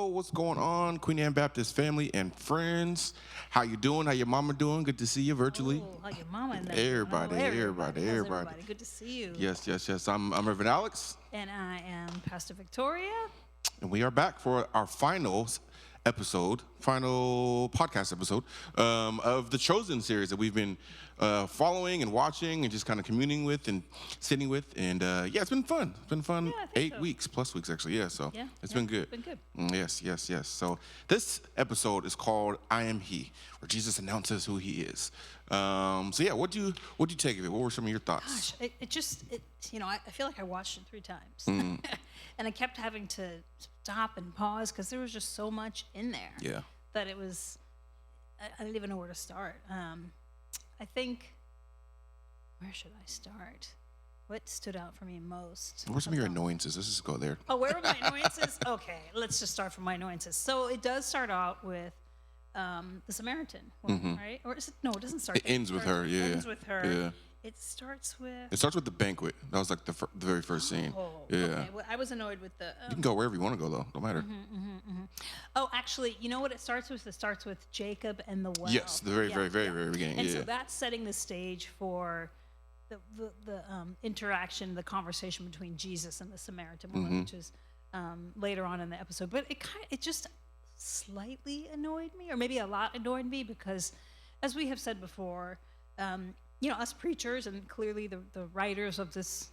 what's going on, Queen Anne Baptist family and friends? How you doing? How your mama doing? Good to see you virtually. Oh, how your mama and them. Everybody, How's everybody. Good to see you. Yes. I'm Reverend Alex, And I am Pastor Victoria. and we are back for our final podcast episode of the Chosen series that we've been following and watching and just kind of communing with and sitting with. And yeah, it's been fun. It's been fun. Yeah, I think 8 so. weeks plus weeks, actually. Yeah, so Yeah, it's been good. Been good. Yes. So this episode is called I Am He, where Jesus announces who he is. So yeah, what'd you take of it? What were some of your thoughts? Gosh, I feel like I watched it 3 times. And I kept having to stop and pause because there was just so much in there. Yeah. That it was, I didn't even know where to start. I think, where should I start? What stood out for me most? What were some of your annoyances? Let's just go there. Oh, where are my annoyances? Okay, let's just start from my annoyances. So it does start out with the Samaritan woman, right? Or is it? No, it doesn't start. It ends with her. Yeah. It ends with her. Yeah. It starts with. It starts with the banquet. That was like the very first scene. Oh, yeah. okay. Well, I was annoyed with the. You can go wherever you want to go, though. Don't matter. Oh, actually, you know what it starts with? It starts with Jacob and the well. Yes, the very beginning. And yeah. so that's setting the stage for the interaction, the conversation between Jesus and the Samaritan woman, which is later on in the episode. But it just slightly annoyed me, or maybe a lot annoyed me, because as we have said before, us preachers and clearly the writers of this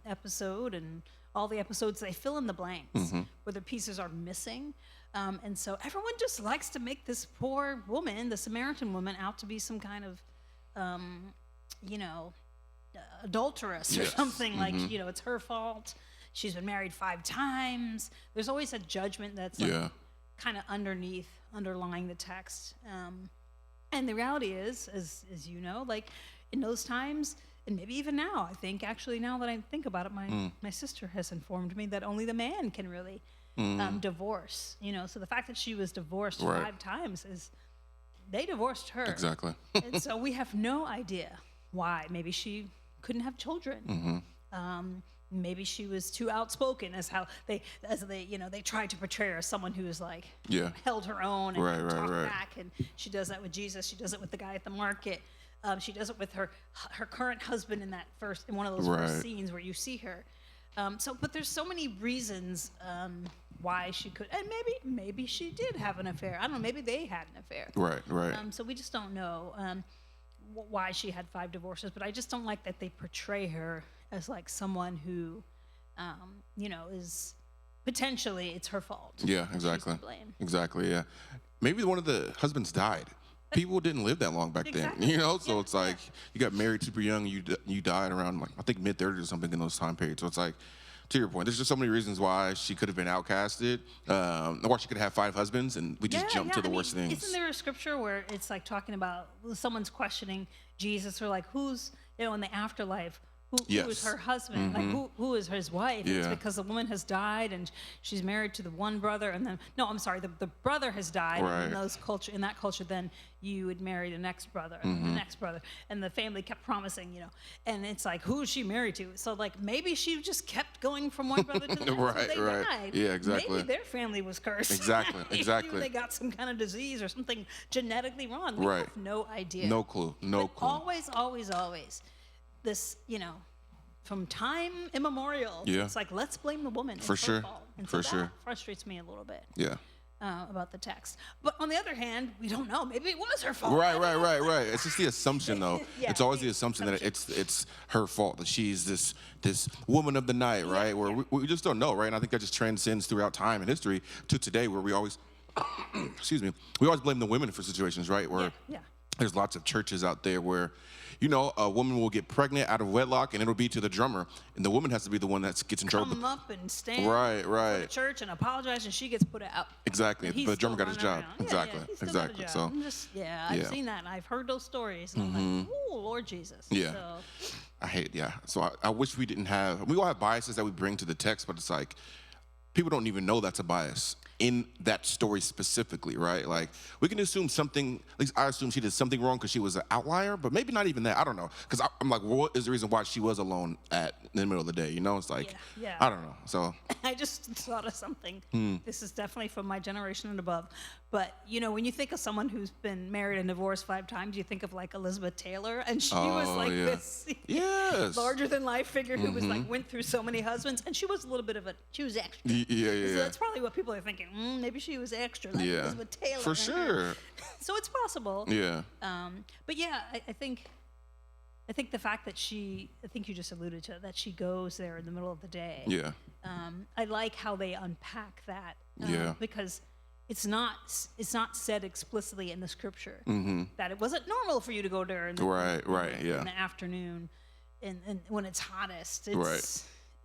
episode and all the episodes, they fill in the blanks where the pieces are missing. And so everyone just likes to make this poor woman, the Samaritan woman, out to be some kind of, adulteress or something. Like, it's her fault. She's been married 5 times. There's always a judgment that's kind of underlying the text. And the reality is, as you know, like in those times, and maybe even now, I think actually now that I think about it, my sister has informed me that only the man can really divorce. So the fact that she was divorced 5 times is they divorced her. Exactly. And so we have no idea why. Maybe she couldn't have children. Maybe she was too outspoken, as they tried to portray her as someone who was like held her own and talked back. And she does that with Jesus. She does it with the guy at the market. She does it with her current husband in one of those first scenes where you see her. But there's so many reasons why she could, and maybe she did have an affair. I don't know. Maybe they had an affair. Right. So we just don't know why she had 5 divorces. But I just don't like that they portray her as like someone who, is potentially it's her fault. Yeah, exactly. She's to blame. Exactly. Yeah. Maybe one of the husbands died. People didn't live that long back then, So it's like you got married super young. You died around like I think mid-30s or something in those time periods. So it's like, to your point, there's just so many reasons why she could have been outcasted, or she could have 5 husbands, and we just jump to the worst things. Isn't there a scripture where it's like talking about someone's questioning Jesus, or like who's in the afterlife? Who is her husband? Like who is his wife? Yeah. It's because the woman has died and she's married to the one brother, and then the brother has died. Right. And in that culture, then you would marry the next brother, and the next brother, and the family kept promising, and it's like, who is she married to? So like maybe she just kept going from one brother to the next. Right. They died. Yeah, exactly. Maybe their family was cursed. Exactly. Maybe they got some kind of disease or something genetically wrong. We have no idea. No clue. But always. This, from time immemorial, it's like, let's blame the woman. For sure. And so that frustrates me a little bit. Yeah. About the text. But on the other hand, we don't know. Maybe it was her fault. Right. It's just the assumption, though. It's always the assumption that it's her fault, that she's this woman of the night, right? Where we just don't know, right? And I think that just transcends throughout time and history to today, where we always, we always blame the women for situations, right? Where there's lots of churches out there where, a woman will get pregnant out of wedlock, and it'll be to the drummer, and the woman has to be the one that gets in trouble. Come up and stand right. for the church and apologize, and she gets put out. Exactly, but the drummer got his job. Exactly. So I've seen that, and I've heard those stories, and I'm like, oh, Lord Jesus. Yeah. So I wish we didn't have. We all have biases that we bring to the text, but it's like people don't even know that's a bias. in that story specifically, right? Like, we can assume something, at least I assume she did something wrong because she was an outlier, but maybe not even that. I don't know. Because I'm like, well, what is the reason why she was alone in the middle of the day? You know, it's like, Yeah. I don't know. So I just thought of something. This is definitely from my generation and above. But, you know, when you think of someone who's been married and divorced 5 times, you think of like Elizabeth Taylor. And she was like this larger than life figure who was like, went through so many husbands. And she was a little bit of she was extra. Yeah. So that's probably what people are thinking. Maybe she was extra, like Elizabeth Taylor. For sure. So it's possible. Yeah. But yeah, I think the fact that I think you just alluded to it, that she goes there in the middle of the day. Yeah. I like how they unpack that. Because it's not said explicitly in the scripture that it wasn't normal for you to go there in the afternoon and when it's hottest. It's,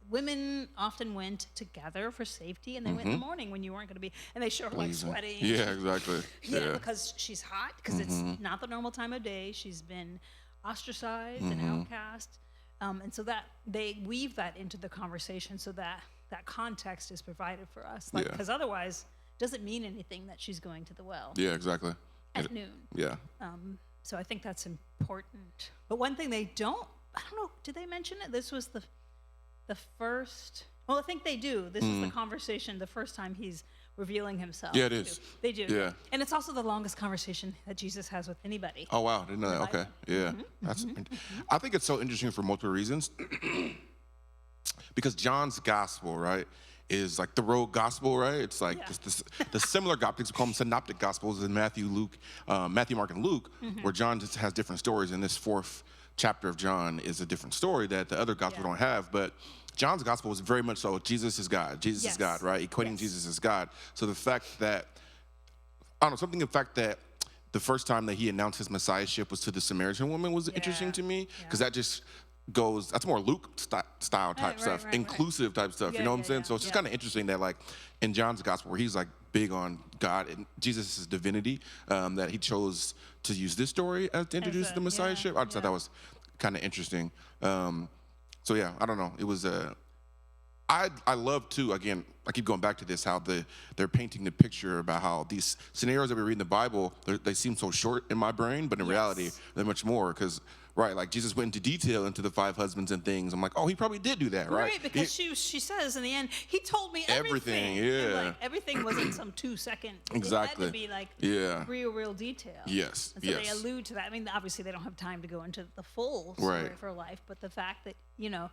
women often went together for safety, and they went in the morning when you weren't going to be, and they show her like sweating. Yeah, exactly. Because she's hot, because it's not the normal time of day. She's been ostracized and outcast. And so that they weave that into the conversation so that context is provided for us. Because otherwise, it doesn't mean anything that she's going to the well. Yeah, exactly. At noon. Yeah. So I think that's important. But one thing I don't know, did they mention it? This was the first, well, I think they do. This is the conversation, the first time he's revealing himself. Yeah, it is. They do. Yeah. And it's also the longest conversation that Jesus has with anybody. Oh, wow. Didn't know that. Okay. Yeah. I think it's so interesting for multiple reasons. Because John's gospel, right, is like the road gospel, right? It's like the similar gospels, we call them synoptic gospels in Matthew, Mark, and Luke, where John just has different stories. And this 4th chapter of John is a different story that the other gospels don't have. But John's gospel is very much so Jesus is God. Jesus is God, right? Equating Jesus as God. So the fact that, I don't know, something in fact that the first time that he announced his messiahship was to the Samaritan woman was interesting to me, because that just goes, that's more Luke style type stuff, inclusive type stuff, you know what I'm saying? So it's just kind of interesting that like in John's gospel, where he's like big on God and Jesus' divinity, that he chose to use this story to introduce the messiahship. I just thought that was kind of interesting. So yeah, I don't know. It was I love too, again, I keep going back to this, how they're painting the picture about how these scenarios that we read in the Bible, they seem so short in my brain, but in reality, they're much more, because, like Jesus went into detail into the 5 husbands and things. I'm like, oh, he probably did do that, right? Right, because she says in the end, he told me everything. And like, everything wasn't some 2-second. Exactly. It had to be like real detail. Yes, and so they allude to that. I mean, obviously they don't have time to go into the full story of her life, but the fact that, you know,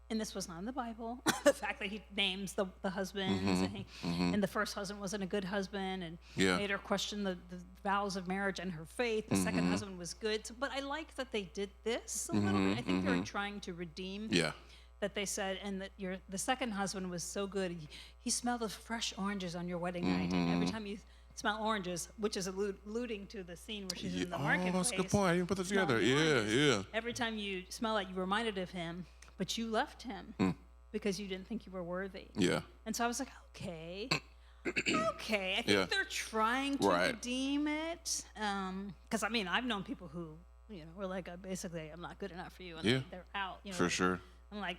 and this was not in the Bible, the fact that he names the husbands, and the first husband wasn't a good husband, and made her question the vows of marriage and her faith. The second husband was good. So, but I like that they did this a little bit. I think they're trying to redeem that they said, and that the second husband was so good. He smelled of fresh oranges on your wedding night, and every time you smell oranges, which is alluding to the scene where she's in the marketplace. Oh, that's a good point. I didn't put that together. Yeah. Every time you smell it, you reminded of him. But you left him because you didn't think you were worthy. Yeah. And so I was like, okay. I think they're trying to redeem it. Because, I mean, I've known people who, you know, were like, basically, I'm not good enough for you. And they're out. You know, for sure. I'm like,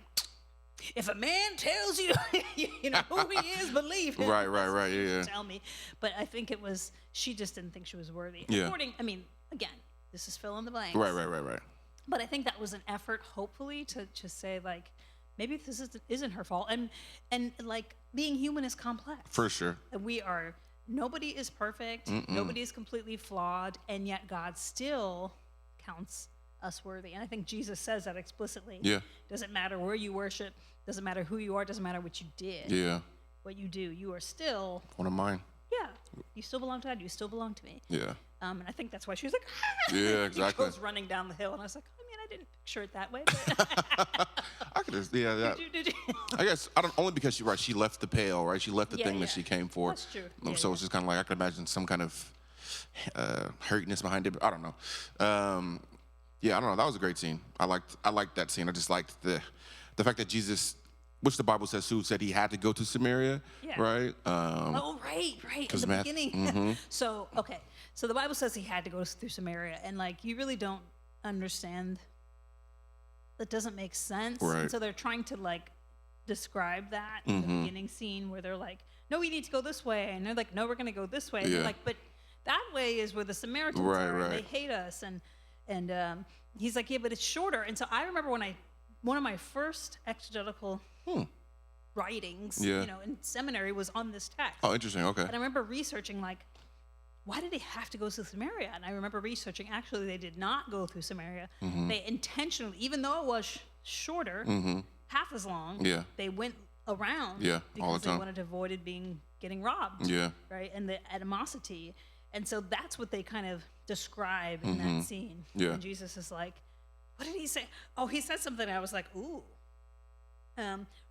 if a man tells you, you know, who he is, believe him. Right. Yeah. Tell me. But I think it was, she just didn't think she was worthy. Yeah. I mean, again, this is fill in the blanks. Right. But I think that was an effort, hopefully, to just say, like, maybe this isn't her fault. And like, being human is complex. For sure. Nobody is perfect. Nobody is completely flawed. And yet God still counts us worthy. And I think Jesus says that explicitly. Yeah. Doesn't matter where you worship. Doesn't matter who you are. Doesn't matter what you did. Yeah. What you do. You are still one of mine. Yeah. You still belong to God. You still belong to me. Yeah. And I think that's why she was like, yeah, exactly. She goes running down the hill. And I was like, I didn't picture it that way. But I could just, Did you? I guess, only because she left the pale, right? She left the thing that she came for. That's true. So it's just kind of like, I could imagine some kind of hurtiness behind it, but I don't know. I don't know. That was a great scene. I liked that scene. I just liked the fact that Jesus, which the Bible says said he had to go to Samaria, right? Right. In the beginning. So the Bible says he had to go through Samaria, and like, you really don't understand. That doesn't make sense. Right. And so they're trying to like describe that in the beginning scene where they're like, no, we need to go this way. And they're like, no, we're going to go this way. And they're like, but that way is where the Samaritans are. And they hate us. And he's like, yeah, but it's shorter. And so I remember one of my first exegetical writings, in seminary was on this text. Oh, interesting. Okay. And I remember researching, like, why did they have to go through Samaria? And I remember researching, actually, they did not go through Samaria. They intentionally, even though it was shorter, half as long, they went around because they wanted to avoid getting robbed, right? And the animosity. And so that's what they kind of describe in that scene. And Jesus is like, what did he say? Oh, he said something. I was like, ooh.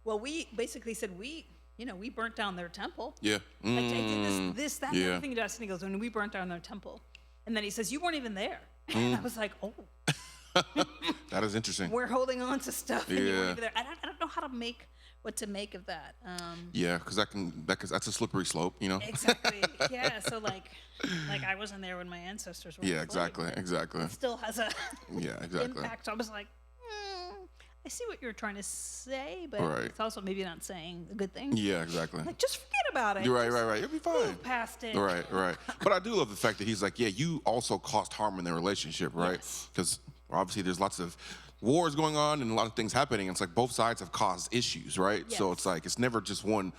Well, we basically said, we burnt down their temple. Like, I did this, that, and everything to us. And he goes, when we burnt down their temple. And then he says, you weren't even there. And I was like, oh. That is interesting. We're holding on to stuff, and you weren't even there. I don't know what to make of that. Because that's a slippery slope, Exactly. Yeah. So like I wasn't there when my ancestors were. Yeah. Exactly. It still has a exactly impact. So I was like, I see what you're trying to say, but it's also maybe not saying a good thing. Yeah. Exactly. Like, just forget about it. You're right. You'll be fine. Move past it. Right. But I do love the fact that he's like, yeah, you also caused harm in their relationship, right? Because obviously there's lots of wars going on and a lot of things happening. It's like both sides have caused issues, right? Yes. So it's like it's never just one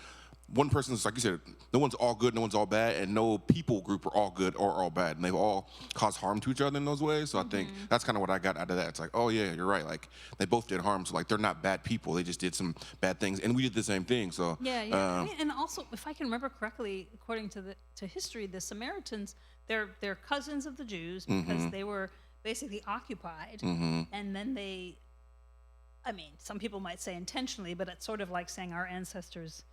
person's, like you said, no one's all good, no one's all bad, and no people group are all good or all bad, and they've all caused harm to each other in those ways. So I think that's kind of what I got out of that. It's like, oh yeah, you're right. Like they both did harm, so like they're not bad people. They just did some bad things, and we did the same thing. So I mean, and also, if I can remember correctly, according to history, the Samaritans, they're cousins of the Jews because they were basically occupied, and then some people might say intentionally, but it's sort of like saying our ancestors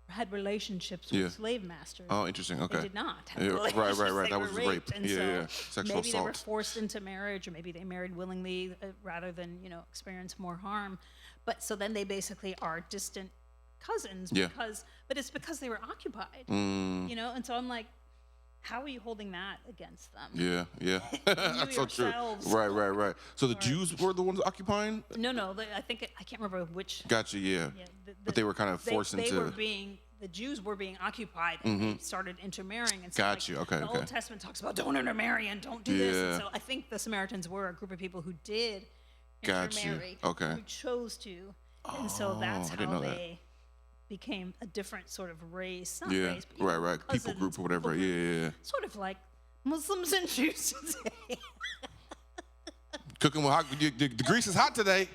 had relationships with slave masters. Oh, interesting. Okay. They did not have relationships. Right. That was raped. rape. And Sexual maybe assault. they were forced into marriage, or maybe they married willingly rather than experience more harm. But so then they basically are distant cousins but it's because they were occupied. And so I'm like, how are you holding that against them? Yeah. That's so true. Right. So the Jews were the ones occupying? No. I think I can't remember which. Gotcha. Yeah. But they were kind of forced into. The Jews were being occupied, and they started intermarrying. And so Gotcha. Okay. The Old Testament talks about don't intermarry and don't do this. And so I think the Samaritans were a group of people who did intermarry, who chose to, and so that's how they became a different sort of race. Not race, but right. People group or whatever. Yeah. Sort of like Muslims and Jews today. Cooking with hot. The grease is hot today.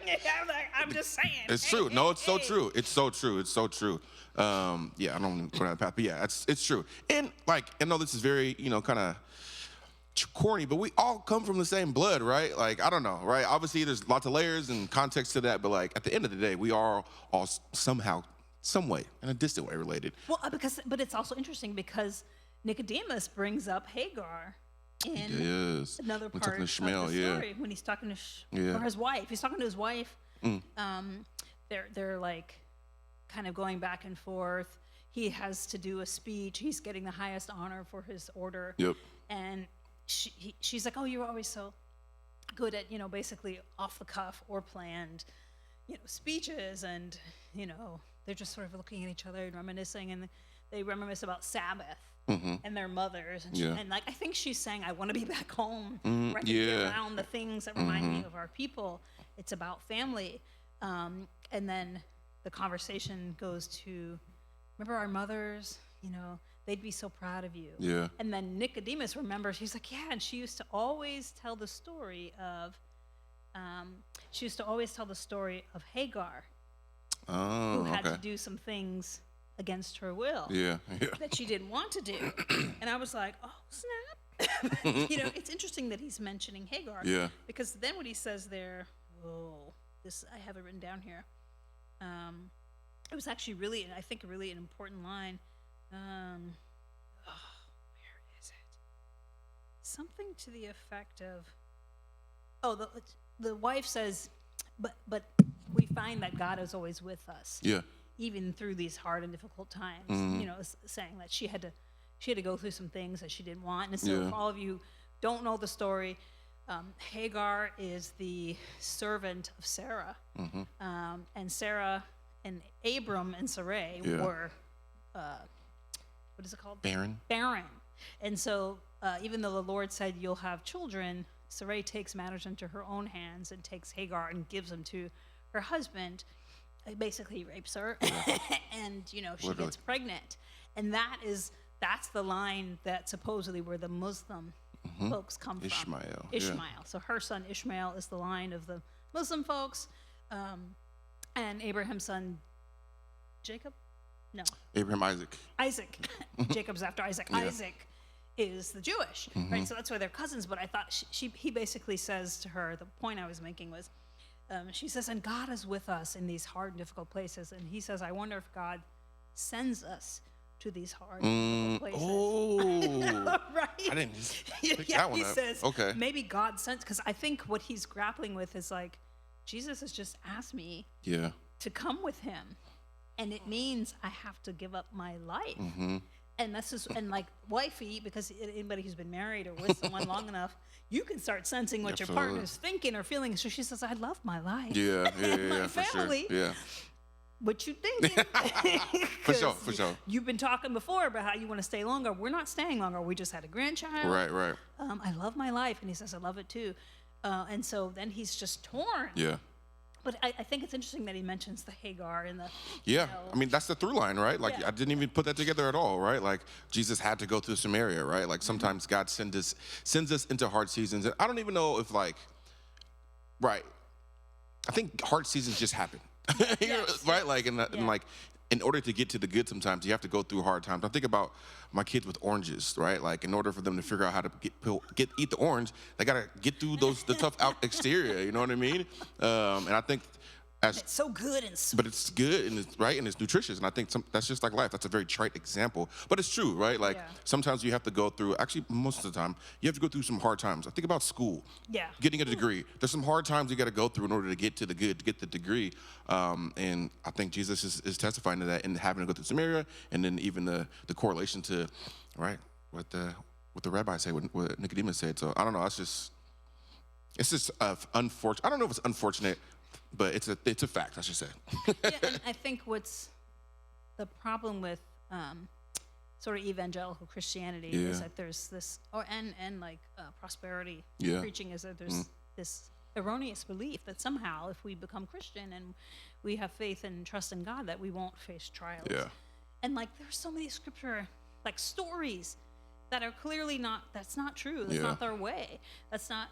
I'm just saying. It's true. No, it's so true. It's so true. I don't want to go down that path, but yeah, it's true. And like, I know this is very, kind of corny, but we all come from the same blood, right? Like, I don't know, right? Obviously, there's lots of layers and context to that, but like, at the end of the day, we are all somehow, some way, in a distant way related. Well, but it's also interesting because Nicodemus brings up Hagar in another part of the story when he's talking to or his wife. He's talking to his wife. They're like kind of going back and forth. He has to do a speech. He's getting the highest honor for his order. Yep. And she's like, "Oh, you're always so good at basically off the cuff or planned speeches," and they're just sort of looking at each other and reminiscing, and they reminisce about Sabbath and their mothers, and like I think she's saying, "I want to be back home, right? Around the things that remind me of our people. It's about family," and then the conversation goes to, "Remember our mothers? They'd be so proud of you." Yeah. And then Nicodemus remembers. He's like, "Yeah," and she used to always tell the story of Hagar. Who had to do some things against her will that she didn't want to do. And I was like, oh, snap. It's interesting that he's mentioning Hagar. Yeah. Because then what he says there, I have it written down here. It was actually really an important line. Where is it? Something to the effect of, the wife says, but we find that God is always with us. Yeah. Even through these hard and difficult times. Saying that she had to go through some things that she didn't want. And so for all of you who don't know the story, Hagar is the servant of Sarah. And Sarah and Abram and Sarai Yeah. were, what is it called? Barren. Barren. And so even though the Lord said you'll have children, Sarai takes matters into her own hands and takes Hagar and gives them to her husband. Basically rapes her, and she Literally. gets pregnant. And that's the line that supposedly where the Muslim folks come from. Ishmael. Ishmael. So her son Ishmael is the line of the Muslim folks, and Abraham's son Jacob. No, Abraham, Isaac. Isaac. Jacob's after Isaac. Yeah. Isaac is the Jewish, right? So that's why they're cousins. But I thought he basically says to her, the point I was making was, she says, and God is with us in these hard and difficult places. And he says, I wonder if God sends us to these hard and difficult places. Oh, Right? I didn't just pick that one he up. says, Okay. maybe God sends, because I think what he's grappling with is like, Jesus has just asked me Yeah. to come with him. And it means I have to give up my life. And this is, and like wifey, because anybody who's been married or with someone long enough, you can start sensing what your Absolutely. partner's thinking or feeling. So she says, I love my life. Yeah. My For sure. family. Yeah. What you thinking? For sure. You've been talking before about how you want to stay longer. We're not staying longer. We just had a grandchild. Right. I love my life. And he says, I love it too. And so then he's just torn. Yeah. But I think it's interesting that he mentions the Hagar and the. Yeah, I mean that's the through line, right? Like Yeah. I didn't even put that together at all, right? Like Jesus had to go through Samaria, right? Like sometimes God sends us into hard seasons, and I don't even know if right. I think hard seasons just happen, Yes. right? Like and like in order to get to the good, sometimes you have to go through hard times. I think about my kids with oranges, right? Like in order for them to figure out how to eat the orange, they gotta get through the tough out exterior. You know what I mean? And I think It's so good and sweet. but it's good and it's right and it's nutritious. And I think that's just like life. That's a very trite example, but it's true, right? Like Yeah. sometimes you have to go through. Actually, most of the time, you have to go through some hard times. I think about school. Yeah. Getting a degree. There's some hard times you got to go through in order to get to the good, to get the degree. And I think Jesus is testifying to that and having to go through Samaria, and then even the correlation to, right, what the rabbi said, what Nicodemus said. So I don't know. It's just unfortunate. I don't know if it's unfortunate, but it's a fact, I should say. Yeah, and I think what's the problem with sort of evangelical Christianity is Yeah. that there's this, and like prosperity Yeah. preaching is that there's this erroneous belief that somehow if we become Christian and we have faith and trust in God that we won't face trials. Yeah. And like there's so many scripture like stories that are clearly that's not true. That's Yeah. not their way. That's not,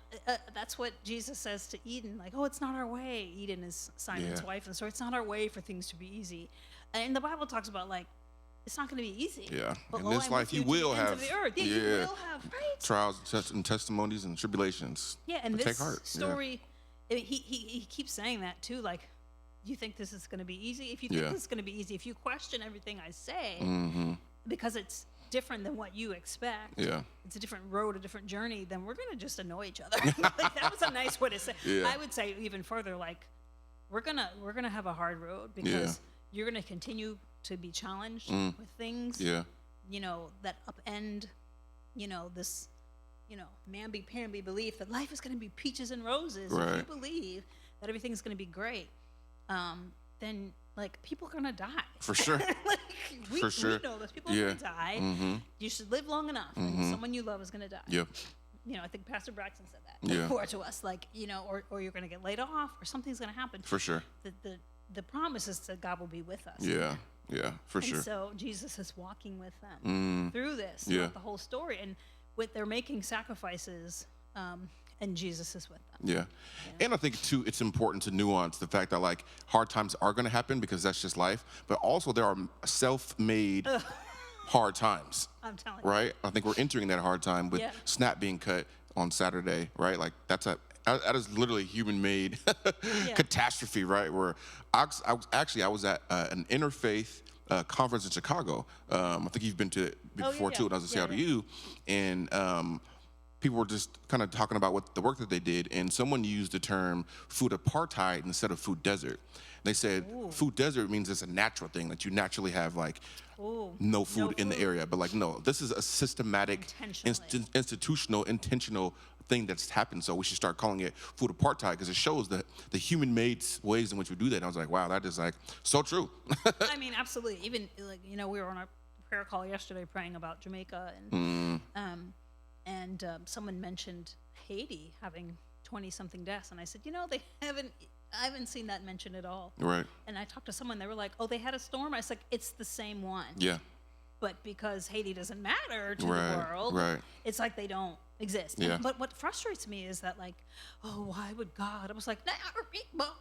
that's what Jesus says to Eden. Like, oh, it's not our way. Eden is Simon's Yeah. wife. And so it's not our way for things to be easy. And the Bible talks about like, it's not going to be easy. Yeah. But, In oh, this I'm life, with you to the will ends have- of the earth. Yeah, you yeah. will have, right? Trials and testimonies and tribulations. Yeah, and But this take heart. Yeah. story, I mean, he keeps saying that too. Like, you think this is going to be easy? If you think Yeah. this is going to be easy, if you question everything I say, Mm-hmm. because it's different than what you expect, Yeah. it's a different road, a different journey, then we're going to just annoy each other. Like, that was a nice way to say. Yeah. I would say even further, like, we're gonna have a hard road because you're going to continue to be challenged with things, Yeah. that upend, this, mamby-pamby belief that life is going to be peaches and roses. If you Right. believe that everything's going to be great, then like people are going to die. For sure. Like, we sure. know those people are Yeah. going to die. Mm-hmm. You should live long enough, and someone you love is going to die. Yep. I think Pastor Braxton said that Yeah. before to us, like, or you're going to get laid off, or something's going to happen. For sure. The promise is that God will be with us. Yeah. Yeah. For And sure. so Jesus is walking with them through this, Yeah. throughout the whole story, and they're making sacrifices, and Jesus is with them. Yeah. And I think too, it's important to nuance the fact that like hard times are going to happen because that's just life, but also there are self-made hard times, I'm telling you. right? I think we're entering that hard time with Yeah. Snap being cut on Saturday, right? Like that is literally human-made catastrophe, right? Where I was at an interfaith conference in Chicago. I think you've been to it before too, and I was Yeah, to you, and people were just kind of talking about what the work that they did, and someone used the term food apartheid instead of food desert. They said food desert means it's a natural thing that you naturally have like no food in the area, but like no, this is a systematic, Intentionally. institutional, intentional thing that's happened. So we should start calling it food apartheid because it shows the human-made ways in which we do that. And I was like, wow, that is like so true. I mean, absolutely. Even like, you know, we were on a prayer call yesterday praying about Jamaica, and someone mentioned Haiti having 20-something deaths, and I said, you know, I haven't seen that mentioned at all. Right. And I talked to someone, they were like, oh, they had a storm. I was like, it's the same one. Yeah. But because Haiti doesn't matter to Right, the world, right. it's like they don't exist. Yeah. But what frustrates me is that, like, oh, why would God? I was like, no,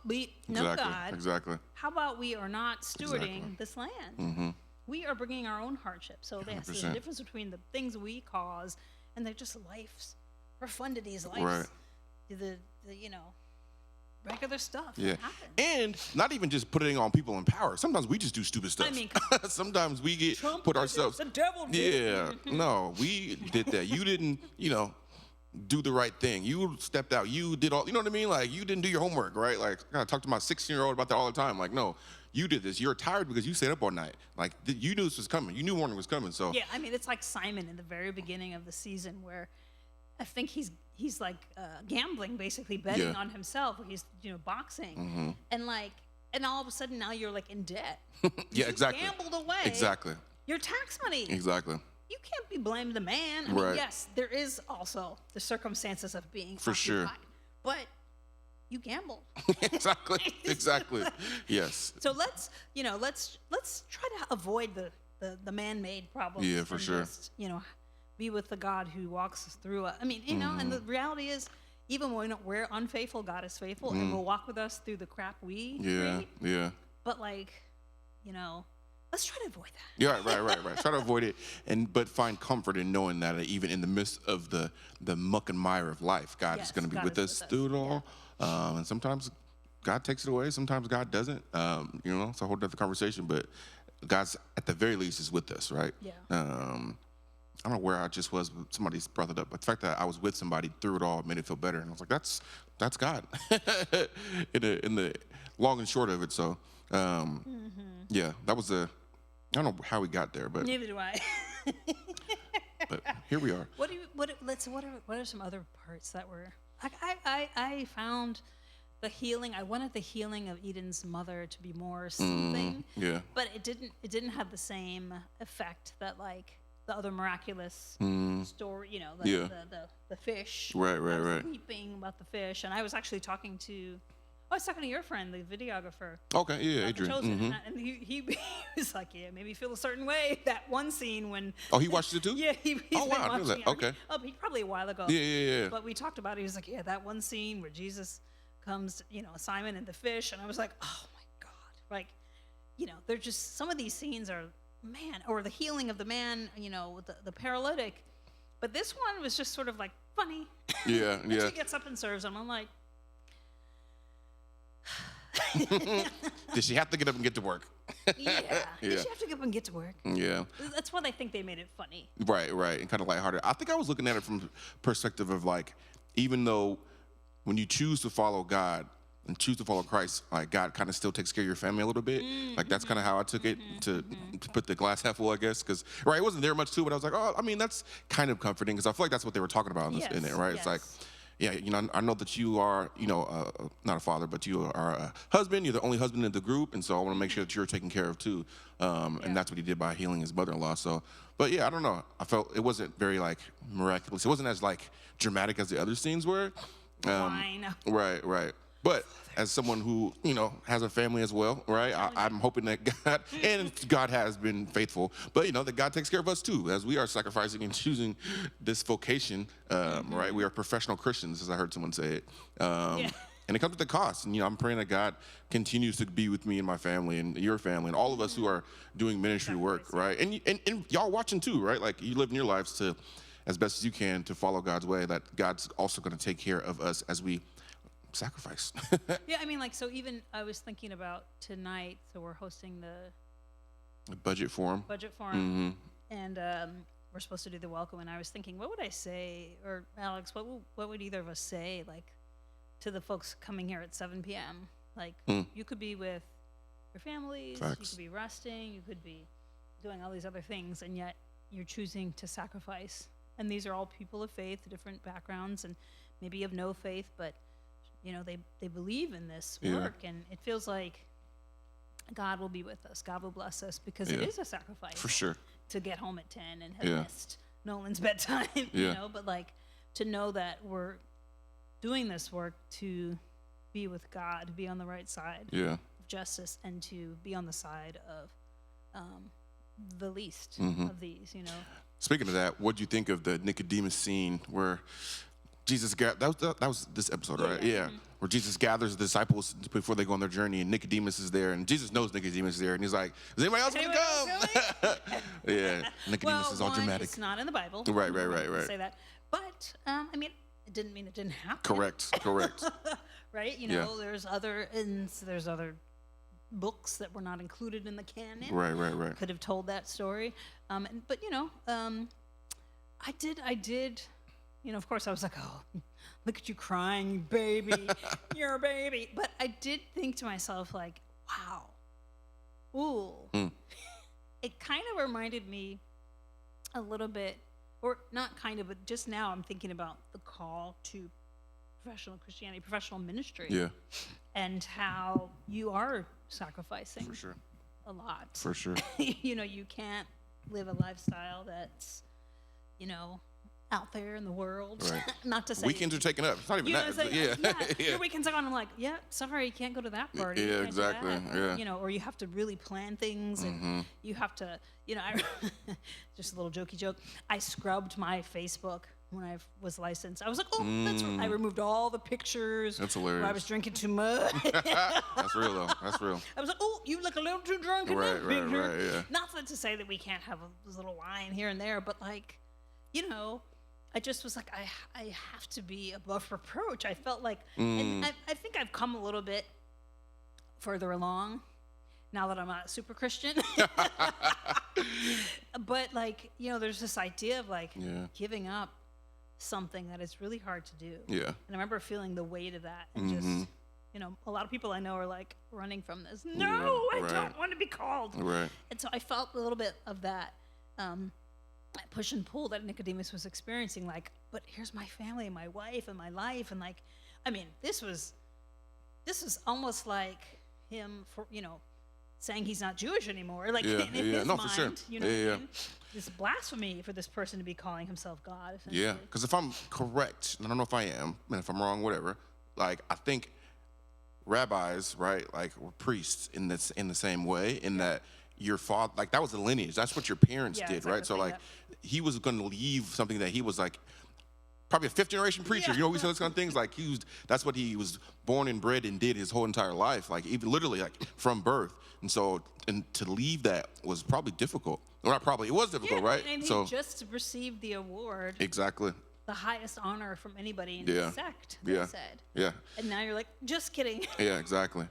Exactly. God. Exactly. How about we are not stewarding Exactly. this land? Mm-hmm. We are bringing our own hardship. So there's a 100%. difference between the things we cause and they're just lives, profundities, lives, Right. the you know, regular stuff Yeah. that happens. And not even just putting on people in power. Sometimes we just do stupid stuff. I mean, sometimes we get Trump put did it, ourselves. the devil did it. Yeah. No, we did that. You didn't, do the right thing. You stepped out. You did all, you know what I mean? Like, you didn't do your homework, right? Like, I talk to my 16-year-old about that all the time. Like, no, you did this. You're tired because you stayed up all night. Like, you knew this was coming. You knew morning was coming. So Yeah, I mean, it's like Simon in the very beginning of the season where I think he's like gambling, basically betting Yeah. on himself. He's boxing, and all of a sudden now you're like in debt. yeah, You exactly. gambled away Exactly. your tax money. Exactly. You can't be blamed the man. I mean, Right. yes, there is also the circumstances of being For sure. occupied, but you gambled. exactly. Exactly. Yes. So let's try to avoid the man-made problems. Yeah, for and sure. Just, be with the God who walks us through. I mean, and the reality is, even when we're unfaithful, God is faithful and will walk with us through the crap we Yeah. create. Yeah. But let's try to avoid that. Yeah, right. Try to avoid it, but find comfort in knowing that even in the midst of the muck and mire of life, God is Yes, going to be God with is us with through us. it all. And sometimes God takes it away, sometimes God doesn't. It's a whole other conversation. But God's at the very least is with us, right? Yeah. I don't know where I just was, but somebody brought it up. But the fact that I was with somebody through it all made it feel better, and I was like, that's God, in the long and short of it. So, yeah, that was I don't know how we got there, but Neither do I. but here we are. What are some other parts that were? I found the healing. I wanted the healing of Eden's mother to be more something. Yeah. But it didn't have the same effect that like the other miraculous story. Yeah. The fish. Right. I was Right. weeping about the fish, and I was actually talking to your friend, the videographer. Okay. Yeah, The Adrian. Chosen, and he was like, yeah, made me feel a certain way. That one scene when Oh, he watched it too. yeah, he's Oh, been wow, I didn't know watching that. it. Okay. Oh, probably a while ago. Yeah. But we talked about it. He was like, yeah, that one scene where Jesus comes, Simon and the fish, and I was like, oh my God, like, they're just some of these scenes are or the healing of the man, with the paralytic. But this one was just sort of like funny. Yeah. And Yeah. she gets up and serves him. I'm like, Did she have to get up and get to work? yeah. Did Yeah. she have to get up and get to work? Yeah. That's why I think they made it funny. Right, and kind of lighthearted. I think I was looking at it from perspective of like, even though when you choose to follow God and choose to follow Christ, like God kind of still takes care of your family a little bit. Like that's kind of how I took it to put the glass half full, I guess. Because it wasn't there much too, but I was like, oh, I mean, that's kind of comforting because I feel like that's what they were talking about in Yes, it, right? It's like, yes. yeah, I know that you are, not a father, but you are a husband. You're the only husband in the group, and so I want to make sure that you're taken care of too. And that's what he did by healing his mother-in-law. So, but yeah, I don't know. I felt it wasn't very like miraculous. It wasn't as like dramatic as the other scenes were. Fine. Right. But as someone who, has a family as well, right? I'm hoping that God has been faithful, but that God takes care of us too, as we are sacrificing and choosing this vocation, right? We are professional Christians, as I heard someone say it. And it comes with the cost. And, I'm praying that God continues to be with me and my family and your family and all of us who are doing ministry work, right? And y'all watching too, right? Like you live in your lives to, as best as you can, to follow God's way, that God's also going to take care of us as we sacrifice. Yeah, I mean, like, so even I was thinking about tonight, so we're hosting the Budget forum. and we're supposed to do the welcome, and I was thinking, what would I say, or Alex, what would either of us say, like, to the folks coming here at 7 p.m.? Like, you could be with your families, Facts. you could be resting, you could be doing all these other things, and yet you're choosing to sacrifice and these are all people of faith, different backgrounds, and maybe of no faith, but they believe in this work, and it feels like God will be with us. God will bless us because it is a sacrifice. For sure. To get home at 10 and have missed Nolan's bedtime, but like to know that we're doing this work to be with God, to be on the right side of justice, and to be on the side of the least of these, Speaking of that, what do you think of the Nicodemus scene where Jesus that was this episode, right? Yeah. Where Jesus gathers the disciples before they go on their journey, and Nicodemus is there, and Jesus knows Nicodemus is there, and he's like, "Is anybody else going to come?" Nicodemus is all dramatic. It's not in the Bible. Right. Say that, but it didn't mean it didn't happen. Correct. Right? There's other books that were not included in the canon. Right. Could have told that story, but I did. Of course, I was like, "Oh, look at you crying, you baby, you're a baby." But I did think to myself, like, "Wow, ooh." It kind of reminded me a little bit, or not kind of, but just now I'm thinking about the call to professional Christianity, professional ministry, and how you are sacrificing for sure a lot. For sure, you can't live a lifestyle that's, out there in the world. Right. Not to say weekends are taken up. It's not even that. Your weekends are gone. I'm like, sorry, you can't go to that party. Yeah, exactly. Or you have to really plan things, and you have to, just a little jokey joke. I scrubbed my Facebook when I was licensed. I was like, I removed all the pictures. That's hilarious. Where I was drinking too much. That's real though. That's real. I was like, you look a little too drunk in that picture. Right, yeah. Not that to say that we can't have a little wine here and there, but like, I just was like, I have to be above reproach. I felt like, and I think I've come a little bit further along now that I'm not a super Christian. But like, there's this idea of like giving up something that is really hard to do. Yeah. And I remember feeling the weight of that, and just, a lot of people I know are like running from this. No, I don't want to be called. Right. And so I felt a little bit of that. Push and pull that Nicodemus was experiencing, like, but here's my family and my wife and my life, and like, this is almost like him saying he's not Jewish anymore, like in his mind, for sure. This blasphemy for this person to be calling himself God. Yeah, because if I'm correct, and I don't know if I am, and if I'm wrong, whatever, like I think rabbis, right, like were priests in the same way, in that your father, like that was the lineage. That's what your parents did, right? So like, he was going to leave something that he was like, probably a fifth generation preacher. We say those kind of things. Like that's what he was born and bred and did his whole entire life. Like even literally like from birth. And so, and to leave that was probably difficult. Well, not probably, it was difficult, right? And so just received the award. Exactly. The highest honor from anybody in the sect, they said. Yeah. And now you're like, just kidding. Yeah, exactly.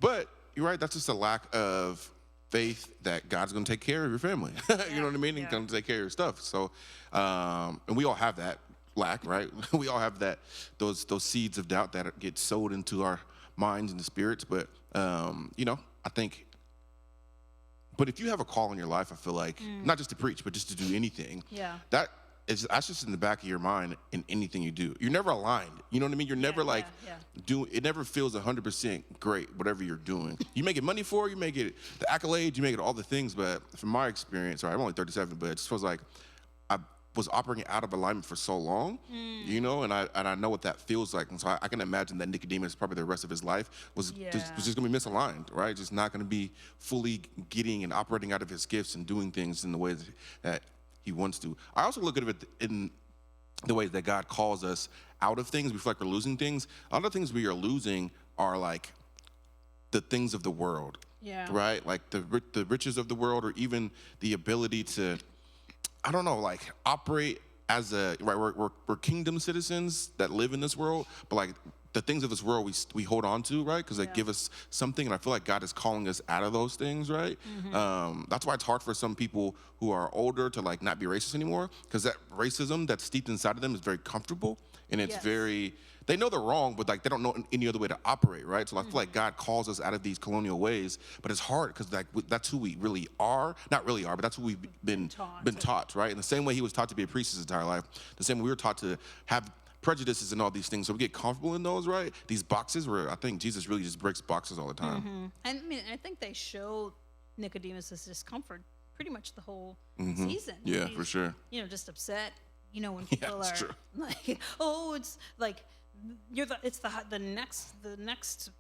But you're right, that's just a lack of faith that God's going to take care of your family. You know what I mean? He's going to take care of your stuff. So, and we all have that lack, right? We all have those seeds of doubt that get sowed into our minds and the spirits. But, I think, but if you have a call in your life, I feel like, not just to preach, but just to do anything, that's just in the back of your mind in anything you do. You're never aligned. You know what I mean? You're never it never feels 100% great, whatever you're doing. You may get money for it, you may get the accolades, you may get all the things, but from my experience, I'm only 37, but it just feels like I was operating out of alignment for so long, and I know what that feels like. And so I can imagine that Nicodemus, probably the rest of his life, was just going to be misaligned, right? Just not going to be fully getting and operating out of his gifts and doing things in the way that he wants to. I also look at it in the way that God calls us out of things. We feel like we're losing things. A lot of things we are losing are like the things of the world, right? Like the riches of the world, or even the ability to, I don't know, like operate as we're kingdom citizens that live in this world, but like the things of this world we hold on to, right? Because they give us something, and I feel like God is calling us out of those things, right? That's why it's hard for some people who are older to like not be racist anymore, because that racism that's steeped inside of them is very comfortable, and it's very, they know they're wrong, but like they don't know any other way to operate, right? So I feel like God calls us out of these colonial ways, but it's hard because like that's who we really are. Not really are, but that's who we've been taught, right? In the same way he was taught to be a priest his entire life, the same way we were taught to have prejudices and all these things. So we get comfortable in those, right? These boxes where I think Jesus really just breaks boxes all the time. And I mean, I think they show Nicodemus's discomfort pretty much the whole season. Yeah, for sure. You know, just upset. You know, when people are true. like, oh, it's like the next.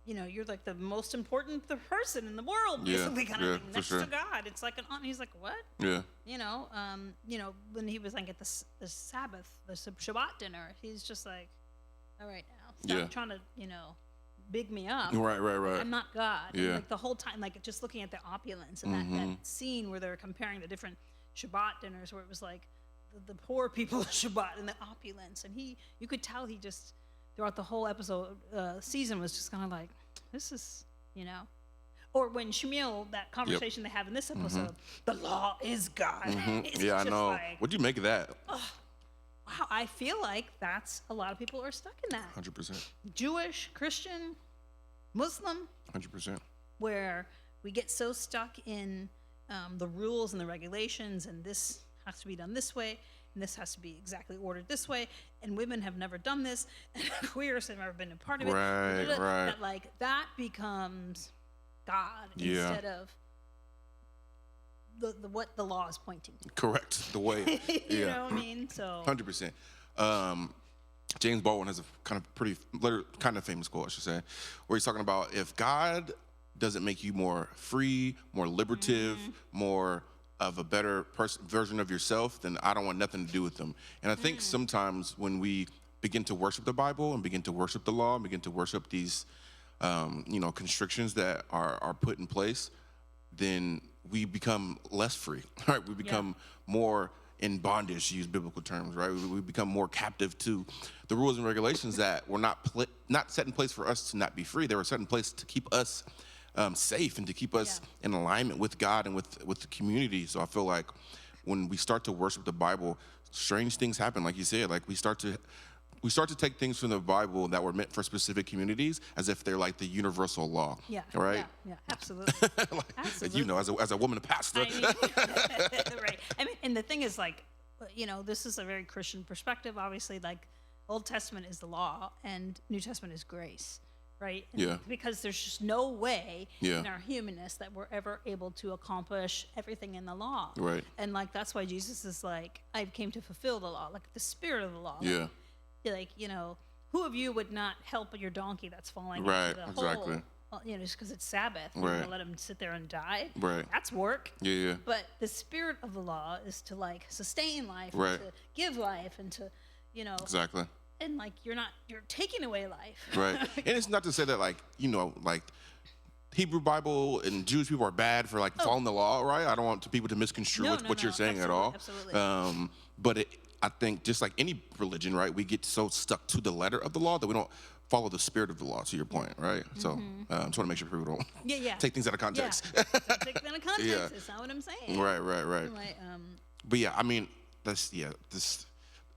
You know, you're like the most important person in the world, basically, kind of thing, next to God. It's like and he's like, what? Yeah. You know, when he was like at the Sabbath, the Shabbat dinner, he's just like, all right now, stop trying to, big me up. Right. I'm not God. Yeah. And like the whole time, like just looking at the opulence and that scene where they're comparing the different Shabbat dinners, where it was like the poor people Shabbat and the opulence, and you could tell he just throughout the whole season was just kind of like, this is, or when Shmuel, that conversation they have in this episode, the law is God. Yeah, I know. Like, What do you make of that? wow, I feel like that's a lot of people are stuck in that. 100%. Jewish, Christian, Muslim. 100%. Where we get so stuck in the rules and the regulations, and this has to be done this way, and this has to be exactly ordered this way, and women have never done this, and queers have never been a part of it. Right. That, like, that becomes God instead of the what the law is pointing to. Correct. The way. You know what I mean? So 100%. James Baldwin has a kind of famous quote, I should say, where he's talking about if God doesn't make you more free, more liberative, more of a better version of yourself, then I don't want nothing to do with them. And I think sometimes when we begin to worship the Bible and begin to worship the law and begin to worship these, constrictions that are put in place, then we become less free, right? We become more in bondage, to use biblical terms, right? We become more captive to the rules and regulations that were not set in place for us to not be free. They were set in place to keep us safe and to keep us in alignment with God and with the community. So I feel like when we start to worship the Bible, strange things happen. Like you said, like we start to take things from the Bible that were meant for specific communities as if they're like the universal law. Yeah. Right? Yeah, absolutely. Absolutely. As a woman pastor. Right. I mean, and the thing is, like, this is a very Christian perspective. Obviously, like, Old Testament is the law and New Testament is grace. Right? And because there's just no way in our humanness that we're ever able to accomplish everything in the law. Right. And like that's why Jesus is like, I came to fulfill the law, like the spirit of the law. Yeah. Like, who of you would not help your donkey that's falling right, into the exactly. hole? Just because it's Sabbath, right. You're let him sit there and die. Right. That's work. Yeah. But the spirit of the law is to like sustain life, right. and to give life, and to, Exactly. And like you're taking away life. Right. And it's not to say that like Hebrew Bible and Jewish people are bad for like following the law, right? I don't want people to misconstrue what you're saying at all. Absolutely. But I think just like any religion, right, we get so stuck to the letter of the law that we don't follow the spirit of the law, to your point, right? So just want to make sure people don't take things out of context. Don't take things out of context. That's not what I'm saying. Right. Like, but yeah, I mean, this,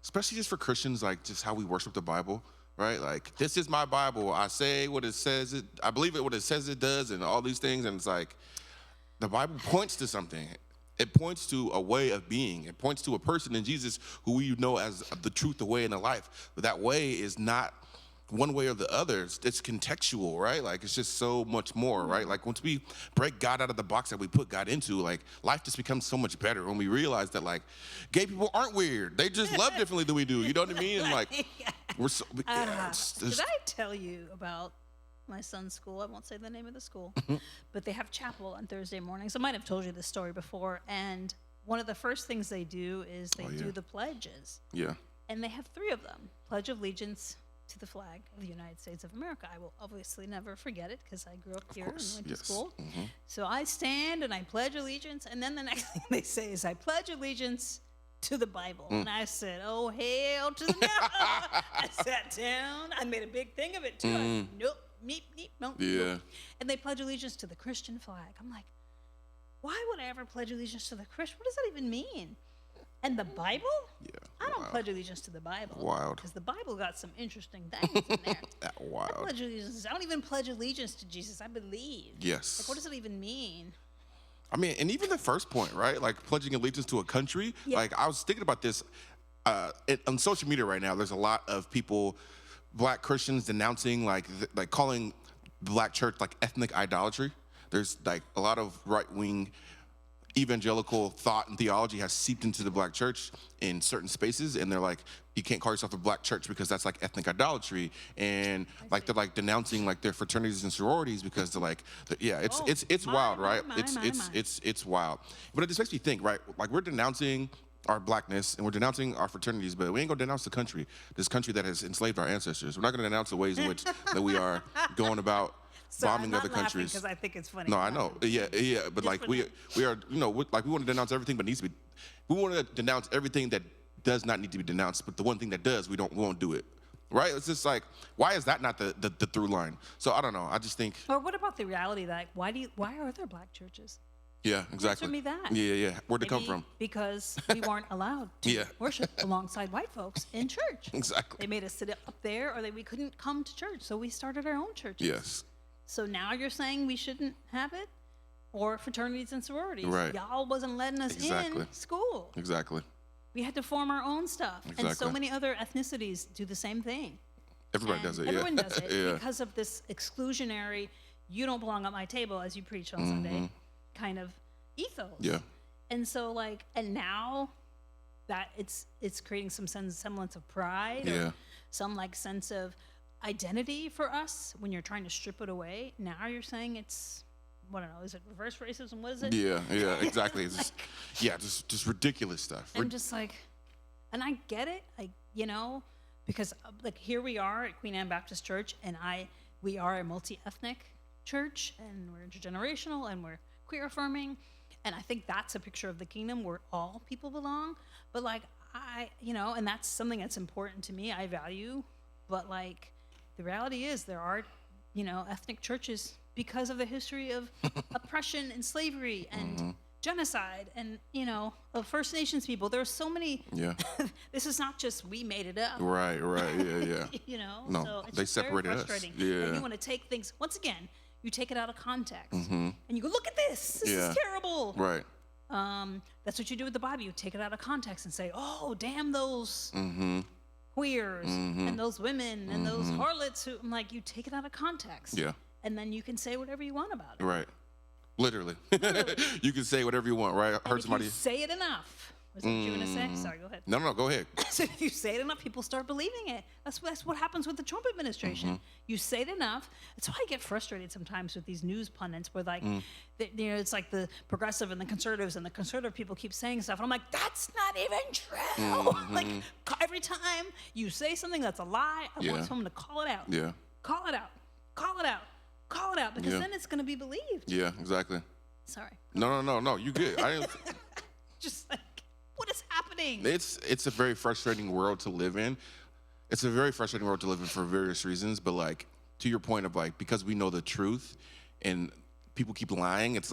especially just for Christians, like just how we worship the Bible, right? Like, this is my Bible. I say what it says. I believe it what it says it does, and all these things. And it's like the Bible points to something. It points to a way of being. It points to a person in Jesus who we know as the truth, the way, and the life. But that way is not one way or the other. It's contextual, right? Like, it's just so much more, right? Like, once we break God out of the box that we put God into, like, life just becomes so much better when we realize that, like, gay people aren't weird. They just love differently than we do. You know what I mean? And, like, we're so... Did I tell you about my son's school? I won't say the name of the school, but they have chapel on Thursday mornings. I might have told you this story before. And one of the first things they do is they do the pledges. Yeah. And they have 3 of them. Pledge of allegiance to the flag of the United States of America. I will obviously never forget it because I grew up here and went to school. So I stand and I pledge allegiance. And then the next thing they say is, I pledge allegiance to the Bible. And I said, oh, hell to the no. I sat down. I made a big thing of it too. I said, nope. Nope. And they pledge allegiance to the Christian flag. I'm like, why would I ever pledge allegiance to the Christian? What does that even mean? And the Bible? Yeah. I don't Wild. pledge allegiance to the Bible. Wild. Because the Bible got some interesting things in there. I Wild. pledge allegiance. I don't even pledge allegiance to Jesus. I believe. Yes. Like, what does it even mean? I mean, and even the first point, right? Like pledging allegiance to a country. Yeah. Like I was thinking about this on social media right now. There's a lot of people, Black Christians, denouncing like calling the Black church like ethnic idolatry. There's like a lot of right-wing evangelical thought and theology has seeped into the Black church in certain spaces, and they're like, you can't call yourself a Black church because that's like ethnic idolatry, and like they're like denouncing like their fraternities and sororities because they're like, it's wild, right? It's wild. But it just makes me think, right? Like we're denouncing our Blackness and we're denouncing our fraternities, but we ain't gonna denounce the country, this country that has enslaved our ancestors. We're not gonna denounce the ways in which that we are going about bombing other countries. Because I think it's funny. No, I know. Yeah. But like we are, like we want to denounce everything, but needs to be. We want to denounce everything that does not need to be denounced. But the one thing that does, we won't do it. Right? It's just like, why is that not the through line? So I don't know. I just think. Or what about the reality that why are there Black churches? Yeah, exactly. Answer me that. Yeah. Where'd they come from? Because we weren't allowed to worship alongside white folks in church. Exactly. They made us sit up there, or we couldn't come to church, so we started our own churches. Yes. So now you're saying we shouldn't have it? Or fraternities and sororities. Right. Y'all wasn't letting us in school. Exactly. We had to form our own stuff. Exactly. And so many other ethnicities do the same thing. Everybody does it, Everyone does it Yeah. because of this exclusionary, you don't belong at my table, as you preach on Sunday, kind of ethos. Yeah. And so and now that it's creating some semblance of pride or some sense of identity for us when you're trying to strip it away. Now you're saying it's, I don't know, is it reverse racism? What is it? Yeah, exactly. It's just ridiculous stuff. I'm just like, and I get it, because here we are at Queen Anne Baptist Church, and we are a multi-ethnic church, and we're intergenerational, and we're queer affirming, and I think that's a picture of the kingdom where all people belong. But and that's something that's important to me. I value, but the reality is there are, ethnic churches because of the history of oppression and slavery and genocide and, of First Nations people. There are so many. Yeah. This is not just we made it up. Right. Yeah. No, so it's they separated very us. frustrating. Yeah. And you want to take things, once again, you take it out of context. And you go, look at this. This is terrible. Right. That's what you do with the Bible. You take it out of context and say, oh, damn those queers and those women and those harlots who, you take it out of context. Yeah. And then you can say whatever you want about it. Right. Literally. You can say whatever you want, right? I heard somebody. If you say it enough. Was that what you were going to say? Sorry, go ahead. No, go ahead. So if you say it enough, people start believing it. That's what happens with the Trump administration. You say it enough. That's why I get frustrated sometimes with these news pundits where it's like the progressive and the conservative people keep saying stuff. And I'm like, that's not even true. Every time you say something that's a lie, I want someone to call it out. Yeah. Call it out. Call it out. Call it out, because then it's going to be believed. Yeah, exactly. Sorry. No, you good. I didn't. Just what is happening? It's a very frustrating world to live in. It's a very frustrating world to live in for various reasons. But to your point of because we know the truth, and people keep lying. It's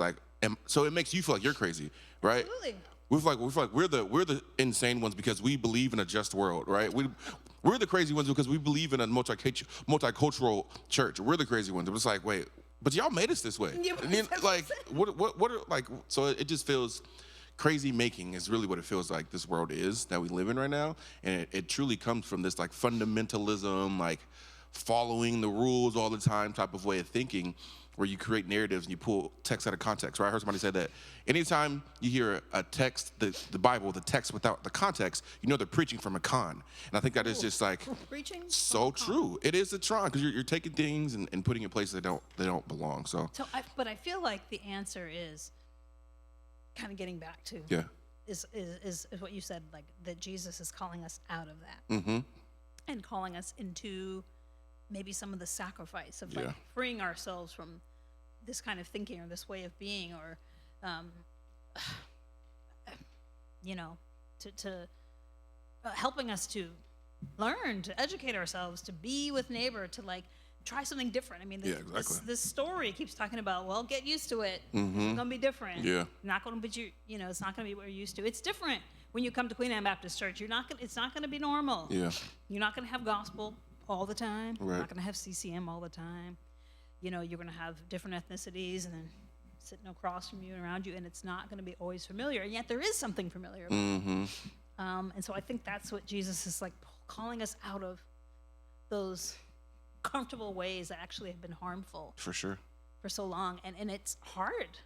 so it makes you feel like you're crazy, right? Absolutely. We feel like we're the insane ones because we believe in a just world, right? We're the crazy ones because we believe in a multicultural church. We're the crazy ones. It's wait, but y'all made us this way. Yeah, what are so it just feels crazy making is really what it feels like this world is that we live in right now. And it truly comes from this fundamentalism, following the rules all the time type of way of thinking, where you create narratives and you pull text out of context, right? I heard somebody say that anytime you hear a text, the Bible, the text without the context, they're preaching from a con. And I think that is just preaching so true. It is a con because you're taking things and putting in places that don't belong. But I feel like the answer is kind of getting back to is what you said, that Jesus is calling us out of that and calling us into maybe some of the sacrifice of freeing ourselves from this kind of thinking or this way of being, or to helping us to learn, to educate ourselves, to be with neighbor, to try something different. I mean, Yeah, exactly. this story keeps talking about, well, get used to it. It's going to be different. Yeah. Not going to be, it's not going to be what you're used to. It's different when you come to Queen Anne Baptist Church. It's not going to be normal. Yeah. You're not going to have gospel all the time. Right. You're not going to have CCM all the time. You're going to have different ethnicities and then sitting across from you and around you, and it's not going to be always familiar. And yet there is something familiar about it. And so I think that's what Jesus is like, calling us out of those comfortable ways that actually have been harmful For sure. for so long. And it's hard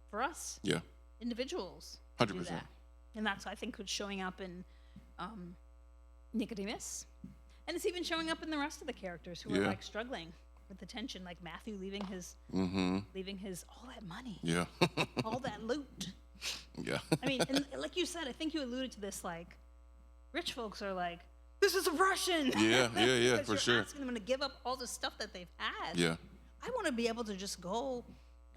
for us Yeah. individuals to do 100%. that. And that's, I think, what's showing up in Nicodemus. And it's even showing up in the rest of the characters who are Yeah. like struggling with the tension, like Matthew leaving his all that money, Yeah. all that loot. Yeah. I mean, and like you said, I think you alluded to this, like, rich folks are like, this is oppression. Yeah, Because for you're sure. asking them to give up all the stuff that they've had. Yeah. I want to be able to just go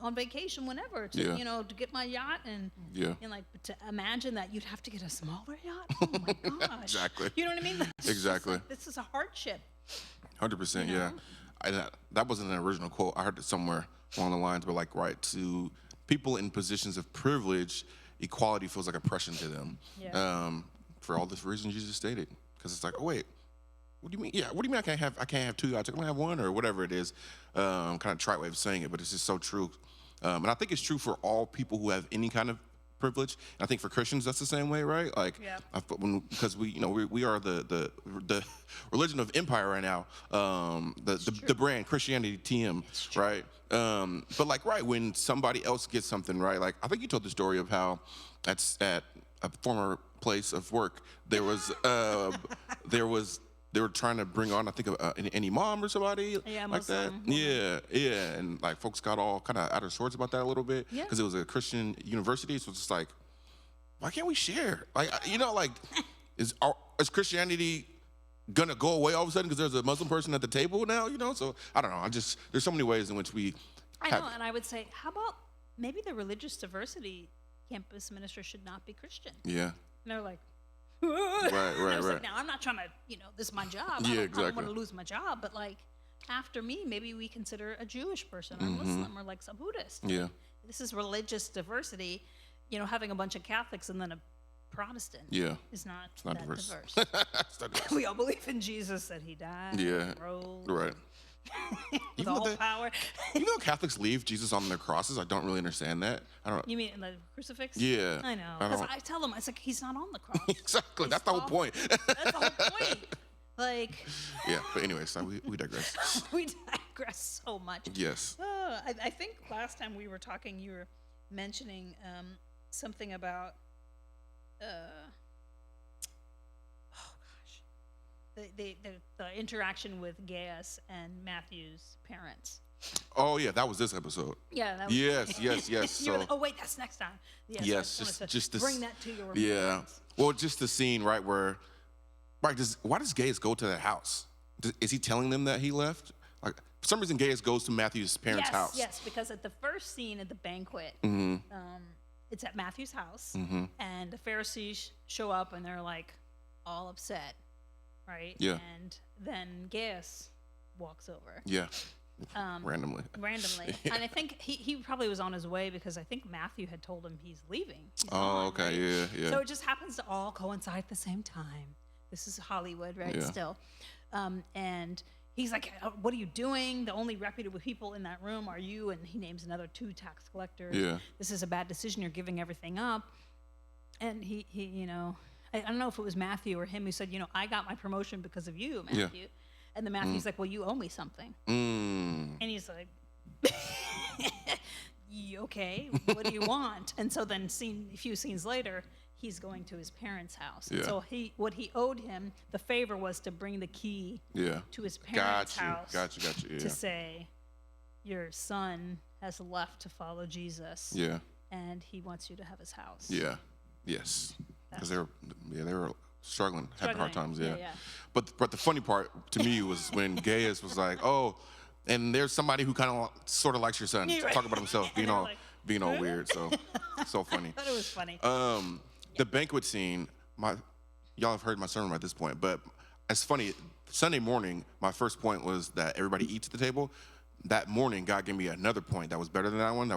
on vacation whenever to, Yeah. to get my yacht and, Yeah. and like, to imagine that you'd have to get a smaller yacht. Oh my gosh. Exactly. You know what I mean? That's just Exactly. like, this is a hardship. 100%. Yeah. That wasn't an original quote. I heard it somewhere along the lines, but like, right, to people in positions of privilege, equality feels like oppression to them. Yeah. For all the reasons you just stated. Because it's like, oh wait, what do you mean? Yeah, what do you mean I can't have two yachts? I can only have one, or whatever it is. Kind of trite way of saying it, but it's just so true. And I think it's true for all people who have any kind of privilege. And I think for Christians that's the same way, right? Like, Yeah. because we are the religion of empire right now. The brand Christianity TM, right? But like, right, when somebody else gets something, right? Like, I think you told the story of how at a former place of work they were trying to bring on, I think, an imam or somebody Yeah, like that. Muslim. Yeah, and like folks got all kind of out of sorts about that a little bit Yeah. because it was a Christian university. So it's just like, why can't we share? Like, like, is Christianity gonna go away all of a sudden because there's a Muslim person at the table now? So I don't know. There's so many ways in which we. I know, and I would say, how about maybe the religious diversity campus minister should not be Christian? Yeah. And they're like, Right. Like, now I'm not trying to, this is my job. Yeah, I don't exactly. want to lose my job, but like after me, maybe we consider a Jewish person or a Muslim or like a Buddhist. Yeah. This is religious diversity. Having a bunch of Catholics and then a Protestant Yeah. is not, not that diverse. diverse. It's not diverse. We all believe in Jesus, that he died, Yeah. and rose, Right. with Even all though power. Catholics leave Jesus on their crosses. I don't really understand that. I don't. You mean in the crucifix? Yeah. I know. I Because don't- I tell them, it's like, he's not on the cross. Exactly. That's the whole point. That's the whole point. Like, Yeah. But anyways, we digress. we digress so much. Yes. I think last time we were talking, you were mentioning something about, the interaction with Gaius and Matthew's parents. Oh yeah, that was this episode. Yeah. That was, Yes. You were So like, oh wait, that's next time. Yes. I yes, wanted to just this. bring that to your Yeah. remembrance. Well, just the scene right where, right? Why does Gaius go to that house? Is he telling them that he left? Like, for some reason, Gaius goes to Matthew's parents' house. Yes, because at the first scene at the banquet, it's at Matthew's house, and the Pharisees show up and they're like all upset, right? Yeah. And then Gaius walks over Yeah. Randomly. randomly, and I think he probably was on his way because I think Matthew had told him he's leaving. He's Oh, gone, okay. right? Yeah. So it just happens to all coincide at the same time. This is Hollywood, right? Yeah. Still. And he's like, what are you doing? The only reputable people in that room are you. And he names another 2 tax collectors. Yeah. This is a bad decision. You're giving everything up. And he I don't know if it was Matthew or him who said, I got my promotion because of you, Matthew. Yeah. And then Matthew's like, well, you owe me something. Mm. And he's like, okay, what do you want? And so then a few scenes later, he's going to his parents' house. And Yeah. so what he owed him, the favor was to bring the key Yeah. to his parents' house Got you. Yeah. to say, your son has left to follow Jesus, Yeah. and he wants you to have his house. Yeah. Yes. Because they were struggling, having hard times. Struggling. Yeah. Yeah. But the funny part to me was when Gaius was like, oh, and there's somebody who kind of sort of likes your son. Yeah, right. Talk about himself, And they're like, being all weird. So funny. I thought it was funny. The banquet scene, y'all have heard my sermon by this point, but it's funny. Sunday morning, my first point was that everybody eats at the table. That morning, God gave me another point that was better than that one.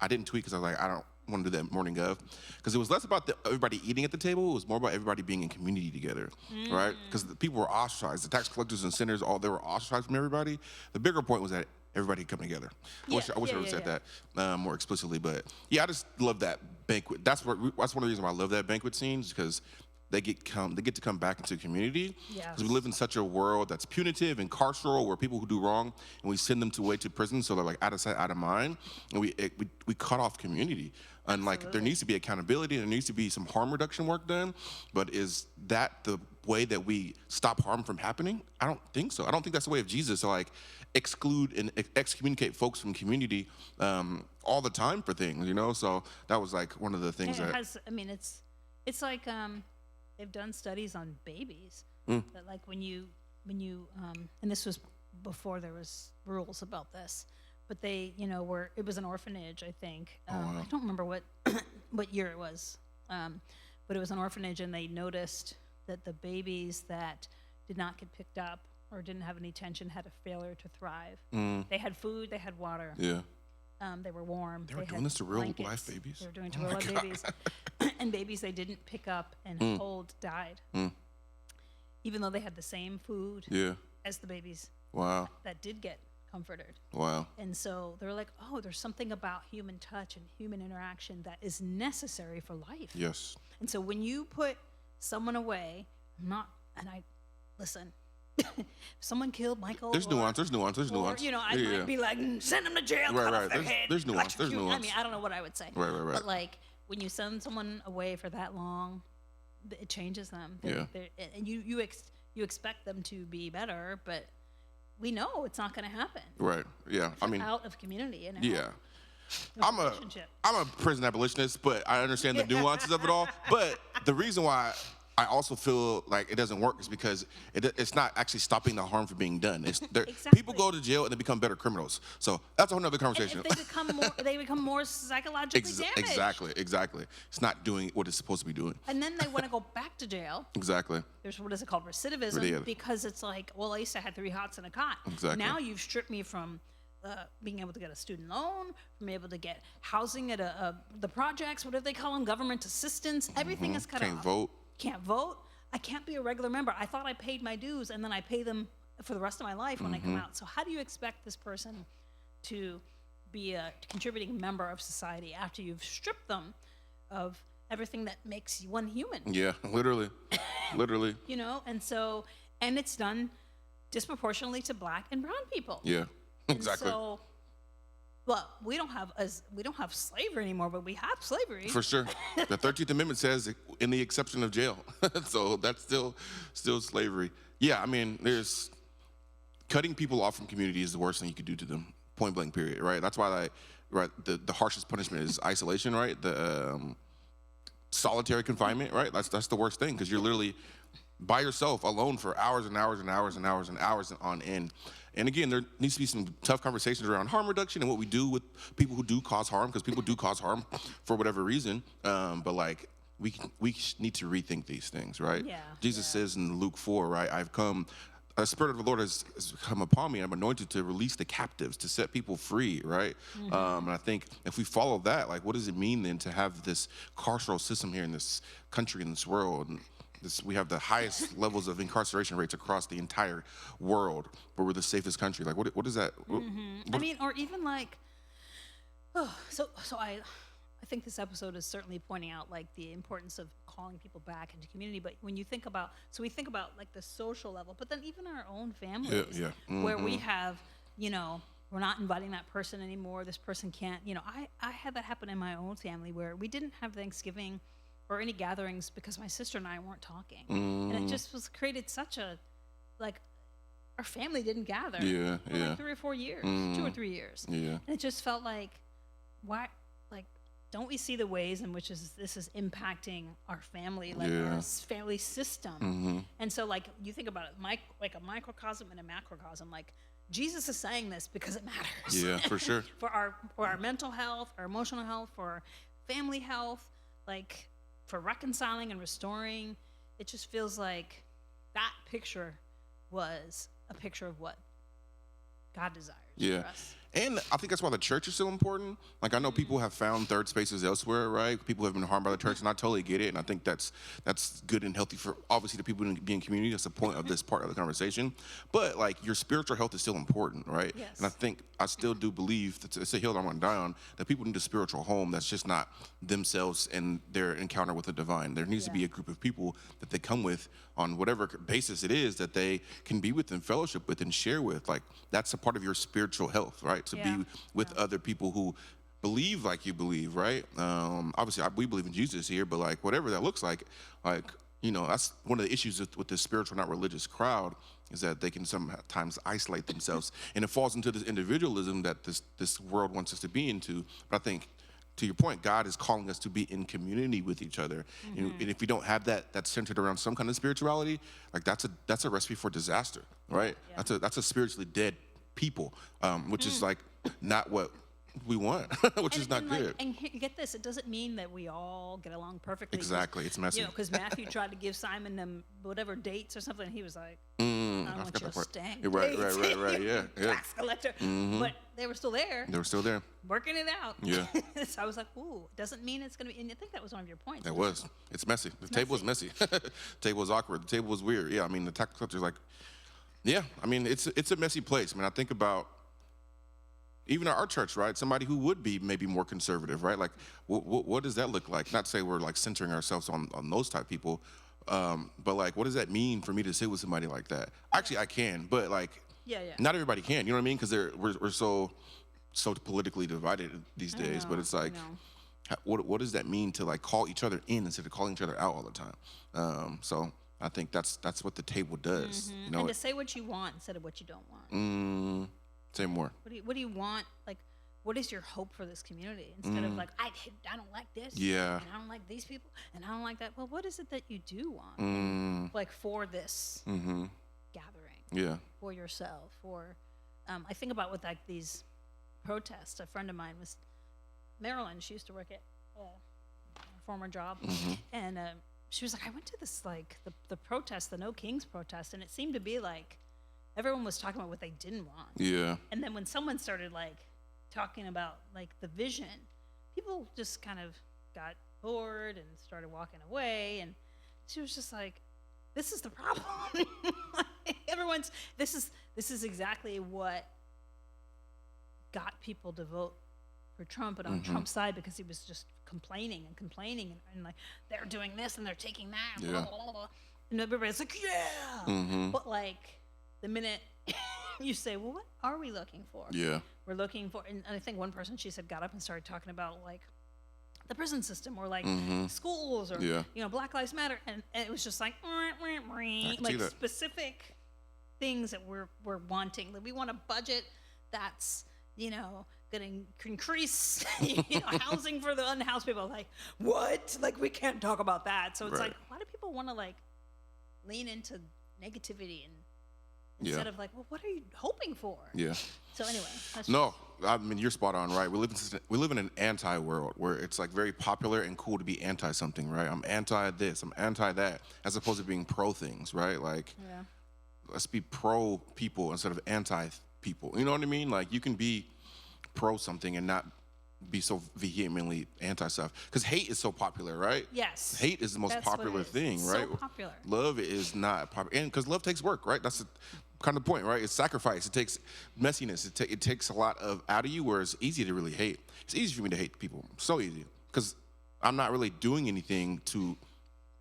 I didn't tweak because I was like, I don't want to do that morning of, because it was less about everybody eating at the table. It was more about everybody being in community together, right? Because the people were ostracized. The tax collectors and sinners, they were ostracized from everybody. The bigger point was that everybody come together. I wish I would have said that more explicitly, but yeah, I just love that banquet. That's one of the reasons why I love that banquet scenes, because they get to come back into community. Because we live in such a world that's punitive and carceral, where people who do wrong and we send them away to prison, so they're like out of sight, out of mind, and we cut off community. And like there needs to be accountability, and there needs to be some harm reduction work done. But is that the way that we stop harm from happening? I don't think so. I don't think that's the way of Jesus. So like exclude and excommunicate folks from community all the time for things, you know. So that was like one of the things and that has. I mean, it's like they've done studies on babies that like when you and this was before there was rules about this, but they it was an orphanage, I think. I don't remember what what year it was, but it was an orphanage, and they noticed that the babies that did not get picked up or didn't have any attention had a failure to thrive. They had food, they had water. Yeah. They were warm. They were doing this to real life babies. They were doing to real life babies. And babies they didn't pick up and hold died. Even though they had the same food as the babies that did get comforted. Wow. And so they're like, oh, there's something about human touch and human interaction that is necessary for life. Yes. And so when you put someone away, listen, if someone killed Michael. There's nuance. There's nuance. You know, I might be like, send them to jail. Right, cut right. off their head, there's nuance. There's nuance. I mean, I don't know what I would say. Right. But like, when you send someone away for that long, it changes them. And you expect them to be better, but we know it's not going to happen. Right. Yeah. I mean, out of community and I'm a prison abolitionist, but I understand the nuances of it all. But the reason why I also feel like it doesn't work is because it's not actually stopping the harm from being done. Exactly. People go to jail and they become better criminals. So that's a whole nother conversation. And if they become more psychologically damaged. Exactly. It's not doing what it's supposed to be doing. And then they want to go back to jail. Exactly. There's what is it called, recidivism, because it's like, well, at least I had 3 hots and a cot. Exactly. Now you've stripped me from being able to get a student loan, from able to get housing at the projects, whatever they call them, government assistance. Everything is cut off. Can't vote. I can't be a regular member. I thought I paid my dues, and then I pay them for the rest of my life when I come out. So how do you expect this person to be a contributing member of society after you've stripped them of everything that makes you one human? Yeah, literally. You know, and it's done disproportionately to Black and brown people. Yeah, exactly. And so, well, we don't have slavery anymore, but we have slavery. For sure. The 13th Amendment says in the exception of jail. So that's still slavery. Yeah, I mean, there's cutting people off from community is the worst thing you could do to them. Point blank, period, right? That's why the harshest punishment is isolation, right? The solitary confinement, right? That's the worst thing, because you're literally by yourself, alone for hours and hours and hours and hours and hours on end. And again, there needs to be some tough conversations around harm reduction and what we do with people who do cause harm, because people do cause harm for whatever reason. But like, we need to rethink these things, right? Yeah. Jesus says in Luke 4, right? The Spirit of the Lord has come upon me. I'm anointed to release the captives, to set people free, right? And I think if we follow that, like, what does it mean then to have this carceral system here in this country, in this world? And we have the highest levels of incarceration rates across the entire world, but we're the safest country. Like, what is that? I mean, or even like, so I think this episode is certainly pointing out like the importance of calling people back into community. But when you think about, we think about like the social level, but then even our own families, where we have, we're not inviting that person anymore. This person can't, I had that happen in my own family where we didn't have Thanksgiving or any gatherings because my sister and I weren't talking. And it just created such a, like, our family didn't gather for like 3 or 4 years, 2 or 3 years. And it just felt like, why, like, don't we see the ways in which this is impacting our family, like our family system? And so, like, you think about it, like a microcosm and a macrocosm. Like, Jesus is saying this because it matters. Yeah, for sure. for our mental health, our emotional health, for our family health, like, for reconciling and restoring. It just feels like that picture was a picture of what God desires Yeah. for us. And I think that's why the church is so important. Like, I know people have found third spaces elsewhere, right? People have been harmed by the church, and I totally get it. And I think that's good and healthy for, obviously, the people in being community. That's the point of this part of the conversation. But, like, your spiritual health is still important, right? Yes. And I think I still do believe, that it's a hill that I'm going to die on, that people need a spiritual home that's just not themselves and their encounter with the divine. There needs to be a group of people that they come with on whatever basis it is that they can be with and fellowship with and share with. Like, that's a part of your spiritual health, right? To be with other people who believe like you believe, right? Obviously, we believe in Jesus here, but like whatever that looks like, that's one of the issues with the spiritual, not religious crowd, is that they can sometimes isolate themselves, and it falls into this individualism that this world wants us to be into. But I think, to your point, God is calling us to be in community with each other. And if we don't have that, that's centered around some kind of spirituality, like that's a recipe for disaster, right? Yeah. That's a spiritually dead people, which is like not what we want, which is not good. And get this, it doesn't mean that we all get along perfectly. Exactly, it's messy. Because Matthew tried to give Simon them whatever dates or something, and he was like, I don't want your stank Right, yeah. Tax collector. But they were still there. They were still there. Working it out. Yeah. So I was like, ooh, doesn't mean it's going to be, and I think that was one of your points. It was. It's messy. The table was messy. The table was awkward. The table was weird. Yeah, I mean, the tax collector's like, yeah, I mean, it's a messy place. I mean, I think about even our church, right? Somebody who would be maybe more conservative, right? Like, what does that look like? Not to say we're like centering ourselves on those type of people, but like, what does that mean for me to sit with somebody like that? Actually, I can, but like, not everybody can. You know what I mean? Because we're so politically divided these days. But it's like, what does that mean to like call each other in instead of calling each other out all the time? So I think that's what the table does. You know, and to say what you want instead of what you don't want. Say more. What do you want? Like, what is your hope for this community? Instead of like, I don't like this. Yeah. And I don't like these people. And I don't like that. Well, what is it that you do want? Like, for this gathering. Yeah. For yourself. Or I think about with like these protests. A friend of mine was Marilyn. She used to work at a former job. And she was like, I went to this, like, the protest, the No Kings protest, and it seemed to be like everyone was talking about what they didn't want. Yeah. And then when someone started, like, talking about, like, the vision, people just kind of got bored and started walking away. And she was just like, this is the problem. This is exactly what got people to vote for Trump and on Trump's side, because he was just complaining and like, they're doing this and they're taking that and blah, blah, blah, blah. And everybody's like, yeah. But like, the minute you say, well, what are we looking for? Yeah. We're looking for, and I think one person, she said, got up and started talking about like the prison system or like schools or, Black Lives Matter. And it was just like like specific things that we're wanting. Like, we want a budget that's, going to increase, housing for the unhoused people. Like, what? Like, we can't talk about that. So it's like, why do people want to like lean into negativity and instead of like, well, what are you hoping for? Yeah. So anyway. I mean, you're spot on, right? We live in an anti-world where it's like very popular and cool to be anti something, right? I'm anti this, I'm anti that, as opposed to being pro things, right? Like, let's be pro people instead of anti people. You know what I mean? Like, you can be pro something and not be so vehemently anti stuff, because hate is so popular, right? Yes. Hate is the most popular thing, right? So popular. Love is not popular, and because love takes work, right? That's kind of the point, right? It's sacrifice. It takes messiness. It takes a lot out of you, where it's easy to really hate. It's easy for me to hate people, so easy, because I'm not really doing anything to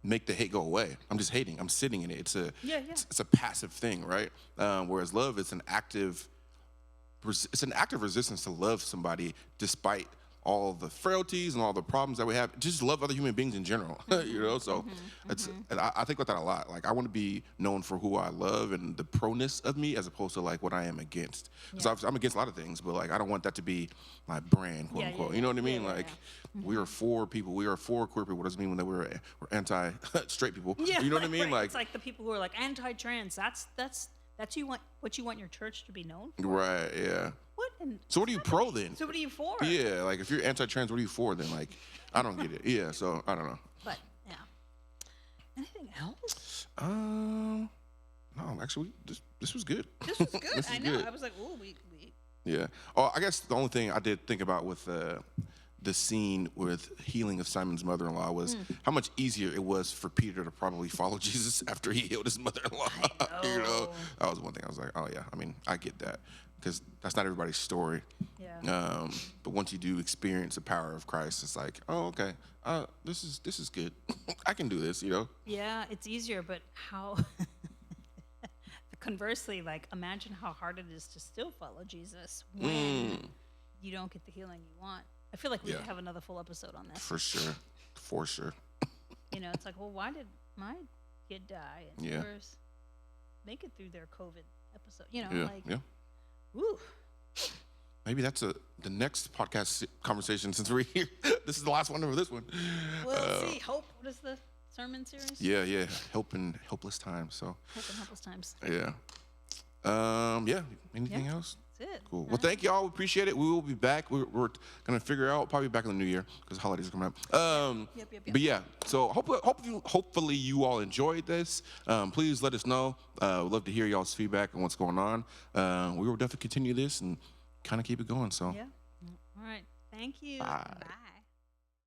make the hate go away. I'm just hating. I'm sitting in it. It's a passive thing, right? Whereas love is an active resistance to love somebody despite all the frailties and all the problems that we have. Just love other human beings in general, So and I think about that a lot. Like, I want to be known for who I love and the proness of me, as opposed to like what I am against. Because I'm against a lot of things, but like, I don't want that to be my brand, quote unquote. You know what I mean? We are for people. We are for queer people. What does it mean when we're anti-straight people? Yeah, you know what I mean? Like, it's like the people who are like anti-trans. That's what you want your church to be known for. Right, yeah. What? So what are you pro then? So what are you for? Yeah, like, if you're anti-trans, what are you for then? Like, I don't get it. Yeah, so I don't know. But yeah. Anything else? oh, actually, this was good. This was good. This I is know. good. I was like, oh, we Yeah. Oh, I guess the only thing I did think about with the scene with healing of Simon's mother-in-law was how much easier it was for Peter to probably follow Jesus after he healed his mother-in-law. You know, that was one thing I was like, oh yeah. I mean, I get that because that's not everybody's story. Yeah. But once you do experience the power of Christ, it's like, oh, okay, this is good. I can do this. You know. Yeah, it's easier, but how? Conversely, like, imagine how hard it is to still follow Jesus when you don't get the healing you want. I feel like we could have another full episode on this. For sure. For sure. You know, it's like, well, why did my kid die and yours make it through their COVID episode? You know, woo. Maybe that's the next podcast conversation since we're here. This is the last one over this one. We'll see. Hope. What is the sermon series? Yeah. Hope in helpless times. So. Hope in helpless times. Yeah. Anything else? That's it. Cool. Well, thank you all. We appreciate it. We will be back. We're gonna figure out probably back in the new year because holidays are coming up. Yep. But yeah. So hopefully you all enjoyed this. Please let us know. We'd love to hear y'all's feedback on what's going on. We will definitely continue this and kind of keep it going. So. Yeah. All right. Thank you. Bye. Bye.